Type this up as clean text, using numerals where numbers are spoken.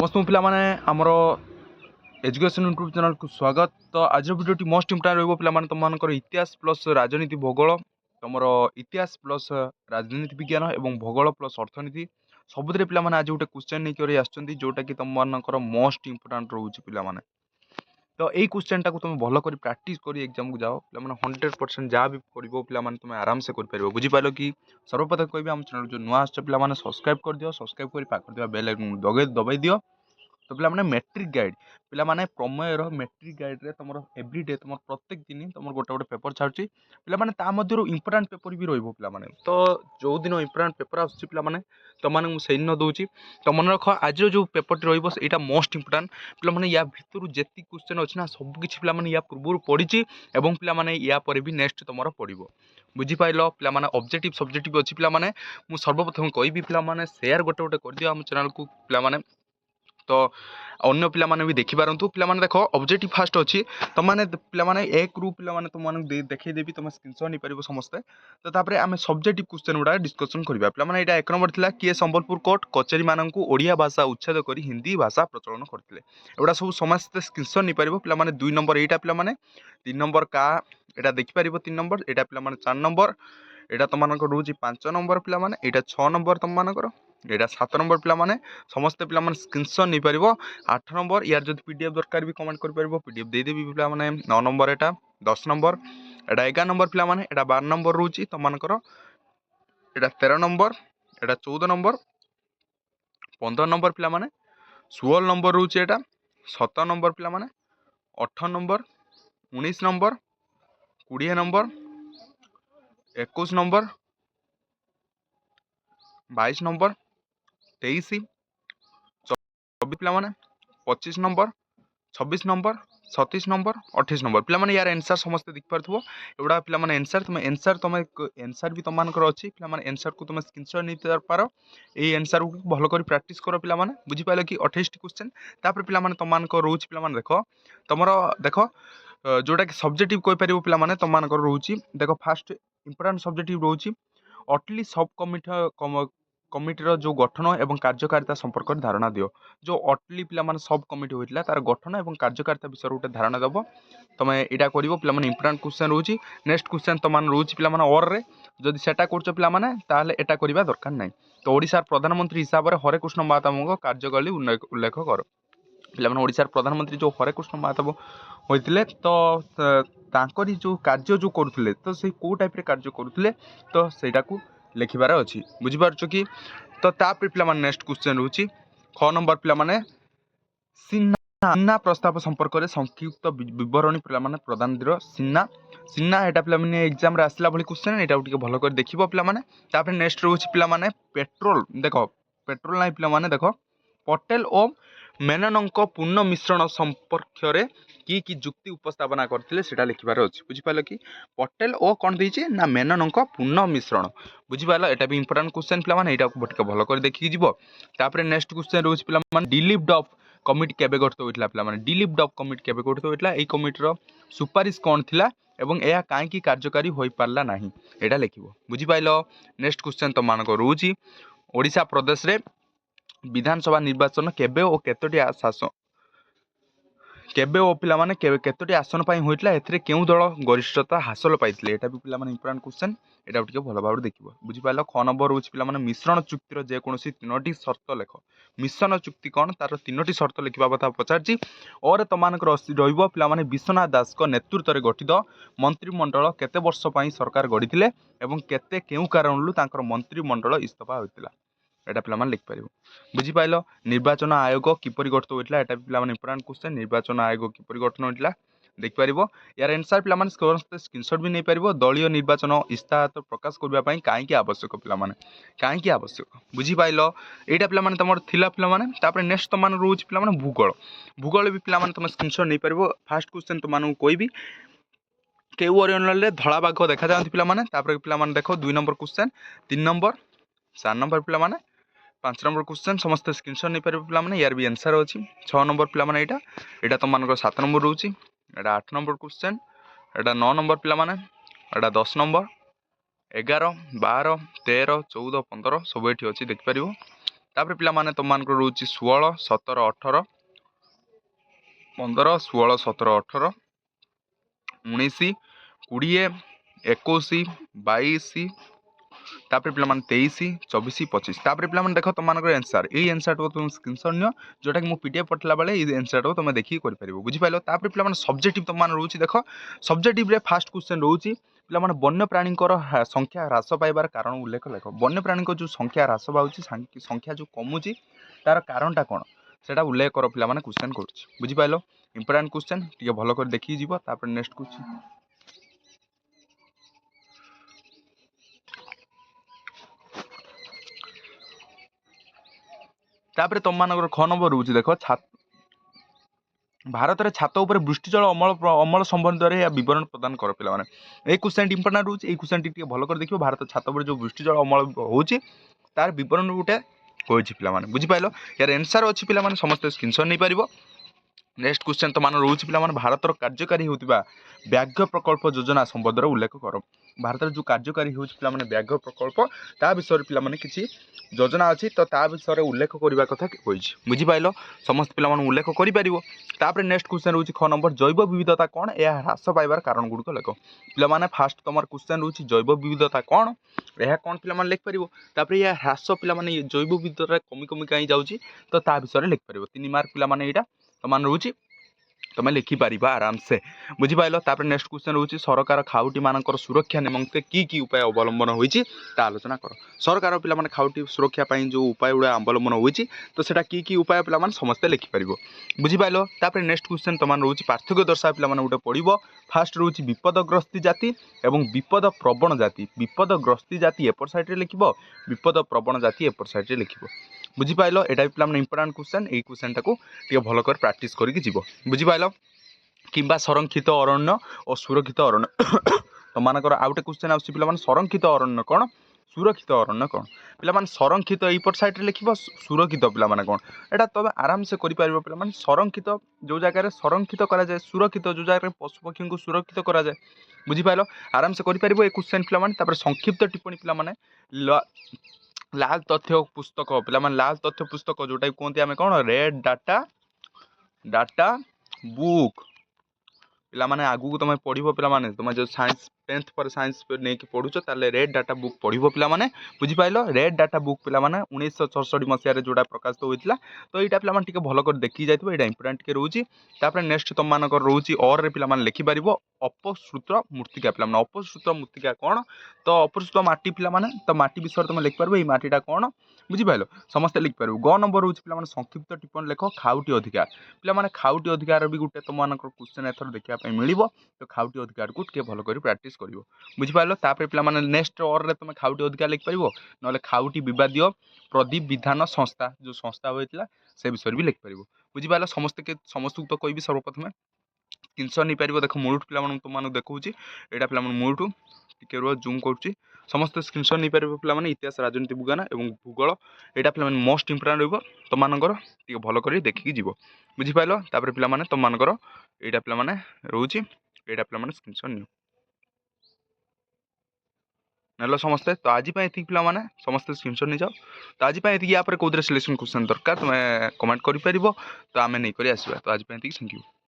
समस्त पिलाने आमर एजुकेशन यूट्यूब चैनल को स्वागत। तो आज भिडियोटी मोस्ट इम्पोर्टाट रहा तुम इतिहास प्लस राजनीति भूगोल तुम इतिहास प्लस राजनीति विज्ञान और भूगोल प्लस अर्थनीति सबुद पे आज गोटे क्वेश्चन नहीं जोटा कि तुम मोस्ट इम्पोर्टाट रोचे पे। तो यही क्वेश्चन टाक तुम भल कर प्राक्ट कर एग्जाम को जाओ पे 100% जहाँ भी पढ़ो पे तुम आराम से कर बुझीपार कि सर्वप्रथम कहबी आम चैनल जो नुआ आस पे सब्सक्राइब कर दियो सब्सक्राइब कर पाखर बेल आइकन दबाई दियो। तो पे मेट्रिक गाइड पे प्रमेयर मेट्रिक गाइड रे तुम एवरीडे तुम प्रत्येक दिन तुम गोटे गोटे पेपर छाड़ी पे इंपोर्टाट पेपर भी रही। तो जो दिन इंपोर्टाट पेपर आसूँ पे तुमसे दिन दूसरी तो मन रख आज जो पेपर रहा मोस्ट इंपोर्टाट पे या भितर जी क्वेश्चन अच्छी ना सबकि पे या पूर्व पढ़ी पे या पर भी नेक्स्ट तुम पढ़ो बुझीपार पे ऑब्जेक्टिव सब्जेक्टिव अच्छी पे सर्वप्रथम कहबी पे सेयार गोटे गोटे कर दियो आम चैनल को पे। तो अन्य पिलामाने भी देखि पारंतु पिलामाने देखो ऑब्जेक्टिव फास्ट अच्छी तुमने पिलामाने एक रू पिलामाने तुमने देखई देबी तुम स्क्रीनशॉट नहीं पारिबो समस्ते। तो तापर आमे सब्जेक्टिव क्वेश्चन गुडा डिस्कशन करबा पिलामाने एटा एक नंबर थिला किए संबलपुर कोर्ट कचेरी माननकु ओडिया भाषा उच्छेद करी हिंदी भाषा प्रचलन करथिले एडा सब समस्त स्क्रीनशॉट नहीं पारिबो पिलामाने 2 नंबर एटा पिलामाने 3 नंबर का एटा देखि पारिबो 3 नंबर एटा पिलामाने 4 नंबर एटा तुमको रोज 5 नंबर पिलामाने एटा 6 नंबर तुमको एटा 7 नंबर पिलामाने समस्त पिलामाने स्क्रीनशॉट नहीं पारिबो 8 नंबर यार जब पीडीएफ दरकार भी कमेंट कर पारिबो पीडीएफ दे देबी पिलामाने 9 नंबर एटा 10 नंबर एटा 11 नंबर पिलामाने एटा 12 नंबर रोची तुमको एटा 13 नंबर एटा 14 नंबर 15 नंबर पिलामाने 16 नंबर रोची एटा 17 नंबर पिलामाने 18 number 19 number 20 number 21 number 22 number 23 24 पिलामाने 25 नंबर 26 नंबर 37 नंबर 28 नंबर पे यार एनसर समस्त देख पार्थो एगुड़ा पे एनसर तुम एनसर भी तुम अच्छी पे एनसर को तुम स्क्रीनशॉट नहीं पार ये एनसर को भल कर प्राक्ट कर पे बुझीपाल कि 28 क्वेश्चन तापर पे तुम रोच पे देख तुम देख जोटा कि सब्जेक्टिव कहीपर पे तुम रोच देख फास्ट इंपोर्टाट सब्जेक्टिव रोच अटली सब कमिटर जो गठन और कार्यकारिता संपर्क में धारणा दियो जो अटली पे सब कमिटी होता तार गठन और कार्यकारिता विषय गोटे धारणा दब तुम यहाँ कर पे इंपोर्टाट क्वेश्चन रोच नेक्स्ट क्वेश्चन तुम रोच पे और जदि सेटा कर पे एटा करवा दरकार ना। तो ओडिशार प्रधानमंत्री हिसाब से हरे कृष्ण महाताबों कार्यशैली उल्लेख कर पे ओडिशार प्रधानमंत्री जो हरे कृष्ण महाताब होते तो तांकरी जो कार्य जो करुले तो से कौ टाइप कार्य करुले तो सेटा को लिखबार अच्छी बुझीपार कि। तो तापर पे नेक्स्ट क्वेश्चन रोच 6 नंबर पे सीना प्रस्ताव संपर्क में संक्षिप्त बरणी पे प्रदान दियो सीना सीना एटा पे एग्जाम रे आसला भली क्वेश्चन यहाँ भल कर देखिए पे नेक्स्ट रोच पे पेट्रोल देख पेट्रोल ना पे देख पटेल और मेनन पूर्ण मिश्रण संपर्क कि जुक्ति उपस्थापना करते लिखबार अच्छी बुझीपाल कि पटेल और कौन देती ना मेनन पूर्ण मिश्रण बुझीपाल एटा भी इंपोर्टाट क्वेश्चन पे यहाँ भल कर देखिए जीव। नेक्स्ट क्वेश्चन रोज पे डिलिव्ड ऑफ कमिटी केबे गठित होता पे डिलिव्ड ऑफ कमिटी केबे गठित होता ये कमिटीर सुपारिश कौन थिला एवं यह कहीं कार्यकारी हो पारा ना यहाँ लिख बुझीपाल। नेक्स्ट क्वेश्चन तुमको रोच ओडिशा प्रदेश रे विधानसभा निर्वाचन केबे और केतोटी शासन केबे ओ पिलामाने केतोटी आसन पाई होइतला एथिरे केउ दल गरिष्ठता हासिल पाइथिले एटा भी पिलामाने इंपोर्टेंट क्वेश्चन एटा टिके भलो भाबरे देखिबो बुझी पाइलो। 6 नंबर होछि पिलामाने मिश्रण चुक्तिर जे कोनोसी तीनोटी शर्त लेख मिश्रण चुक्ति कोन तार तीनोटी शर्त लिखिबा कथा पचारछि और तमानकर रहिबो पिलामाने विश्वनाथ दास को नेतृत्व रे गठित मंत्रिमंडल केते वर्ष पाई सरकार गढिथिले एवं केते केउ कारणलु तांकर मंत्रिमंडल इस्तीफा होइतिला एटा पिला माने लिख पारिबो बुझी पाइलो। निर्वाचन आयोग किपरि गठित होइतिला एटा पिला माने इंपोर्टेंट क्वेश्चन निर्वाचन आयोग किपरि गठन होइतिला देख पारिबो यार आंसर पिला माने स्क्रीनशॉट भी नै पारिबो दलीय निर्वाचन इस्ताहार प्रकाश करबा पई काहे की आवश्यक पिला माने काहे की आवश्यक बुझी पाइलो एटा पिला माने तमर थिला पिला माने तापर नेक्स्ट तमान रोज पिला माने भूगोल भूगोल भी पिला माने तम स्क्रीनशॉट नै पारिबो फर्स्ट क्वेश्चन तमानु कोइबी केउ ओरिजिनल रे धळा बाघ देखा जांती पिला माने तापर पिला माने देखो 2 नंबर क्वेश्चन 3 नंबर 4 नंबर पिला माने 5 नंबर क्वेश्चन समस्त स्क्रीनशॉट नहीं पारे पे यार भी आंसर अच्छी 6 नंबर पे यहाँ तुम मान 7 नंबर रोच एटा 8 नंबर क्वेश्चन एटा 9 नंबर पे एटा 10 नंबर 11 12 13 14 15 सब ये अच्छी देखिपर। तापर पिलामाने तुममानकर रोची 16 17 18 15 16 17 18 19 20 21 22 तापर पिलामाने 23 24 25 तापर पिलामाने देख तुम आंसर ये आंसर को तुम स्क्रीनशॉट नियो जोटा कि मु पीडीएफ पठला बेले ये आंसर को तुम देखि कर परिबो बुझि पाइलो। तापर पिलामाने सब्जेक्टिव तुम मान रहउची देख सब्जेक्टिव रे फर्स्ट क्वेश्चन रहउची पिलामाने वन्य प्राणी संख्या ह्रास पाइबार कारण उल्लेख लेख वन्य प्राणी जो संख्या ह्रास पाउची संख्या जो कमुची तार कारणटा कोन सेटा उल्लेख कर पिलामाने क्वेश्चन करछि बुझि पाइलो। इंपोर्टेंट क्वेश्चन टिके भलो कर देखि जीवो। तापर नेक्स्ट क्वेश्चन तापर तुम मान ख नंबर रोचे देख भारत में छात उपर वृष्टिजल अमल संबंध में विवरण प्रदान कर पे क्वेश्चन इंपोर्टेंट रोचे क्वेश्चन टी भल कर देखिए भारत छात उपर जो वृष्टिजल अमल होची तार विवरण गोटे होची पे बुझिपाल यार आंसर अच्छी पे समस्त स्क्रीनशॉट नहीं पार। नेक्स्ट क्वेश्चन तो मान रोचे पे भारत कार्यकारी होता व्याघ्र प्रकल्प योजना संबंध उल्लेख कर भारत जो कार्यकारी होने व्याघ्र प्रकल्प ता विषय पे किसी योजना अच्छी तो ता विषय उल्लेख करने कथा बुझिपाल समस्त पे उल्लेख कर। नेक्स्ट क्वेश्चन रोचे 6 नंबर जैव विविधता कौन यह ह्रास पाइबार कारण गुड़िक लेख पे फास्ट तुम क्वेश्चन रोचे जैव विविधता कौन यह कौन पे लिखिपर यह ह्रास पे जैव विविधता कमी कमी कहीं जाऊँगी तो ता विषय लिखिपर 3 मार्क पे यहाँ तो मान रोचे तुम लिखिपर आराम से बुझिपाल। नेक्स्ट क्वेश्चन रोचे सरकार खाउटी मानकर सुरक्षा निमंते की उपाय अवलंबन होती आलोचना कर सरकार पे खाउटी सुरक्षा जो उपाय गुड़ा अवलंबन होती तो सेटा की उपाय पे समस्ते लिखिपर बुझिपाल। नेक्स्ट क्वेश्चन तुम रोचे पार्थक्य दर्शा पे गोटे पढ़ो फास्ट रोचे विपदग्रस्ती जाति और विपद प्रवण जाति विपदग्रस्ती जाति एपट साइड लिख विपद प्रवण जाति एपट साइड लिख बुझिपाल। यहाँ पे इंपोर्टेंट क्वेश्चन ये क्वेश्चन टाक भल कर प्राक्ट करके बुझिपाल किंबा संरक्षित अरण्य और सुरक्षित अरण्य तो मानकर आउ गोटे क्वेश्चन आस पे संरक्षित अरण्य कौन सुरक्षित अरण्य कौन पे संरक्षित यपट साइड लिख सुरक्षित पे कौन एटा तुम आराम से कर पे संरक्षित जो जगह संरक्षित कराए सुरक्षित जो जगह पशुपक्षी को सुरक्षित कराए बुझिपाल आराम से कर क्वेश्चन पे संक्षिप्त टिप्पणी पे लाल तथ्य पुस्तक पे लाल तथ्य पुस्तक जोटा कहते आम कौन रेड डाटा बुक पे आगू तुम पढ़ पे तुम जो साइंस 10th पर साइंस नहीं पढ़ुच ताले रेड डाटा बुक पढ़ो पे बुझिपाल रेड डाटा बुक पे 1967 मसीह जोड़ा प्रकाशित होता तो यहाँ पे टे भल कर देखी जाए यहाँ इंपोर्टेंट टे रोचे। नेक्स्ट तुम मान रोचे और पे लिखिपर अपसृत मृत्तिका पे अपसृत मृत्तिका कौन तो अपसृत मटी पे तो मटी विषय तुम लिखिपर ये मटीटा कौन बुझिपाल समस्ते लिखिपर। ग नंबर रोचे पे संक्षिप्त टिप्पणी लेख खाउटी अधिकार पे खाउटी अधिकार भी गोटे तुम क्वेश्चन एथर देखा मिल तो खाउटी अधिकार को टे भल कर प्राक्ट कर बुझिपाल। पे नेक्स्ट और तुम खाउटी अधिकार लिखिपर ना खाउटी विवादीय प्रदीप विधान संस्था जो संस्था होता से विषय भी लिखिपर बुझिपाल। समस्त तो कह सर्वप्रथम स्क्रीनशॉट नहीं पार देख मूलू पे तुम देखा यहाँ पे मूलू टे रुआ जूम कर समस्त स्क्रीनशॉट नहीं पार पे इतिहास राजनीति विज्ञान और भूगोल यहाँ पे मोस्ट इंपोर्टेंट रोर टे भल कर देखिकी जीव बुझिपाल। पे तुम यहाँ पे रोचे यहाँ पे स्क्रीनशॉट नियो नेल समस्ते तो आज पे पे समस्त स्क्रीनशॉट नहीं जाओ तो आज पे या कौन सिलेक्शन क्वेश्चन दरकार तुम कमेंट कर तो आम नहीं कर आसवा तो आज पे थैंक यू।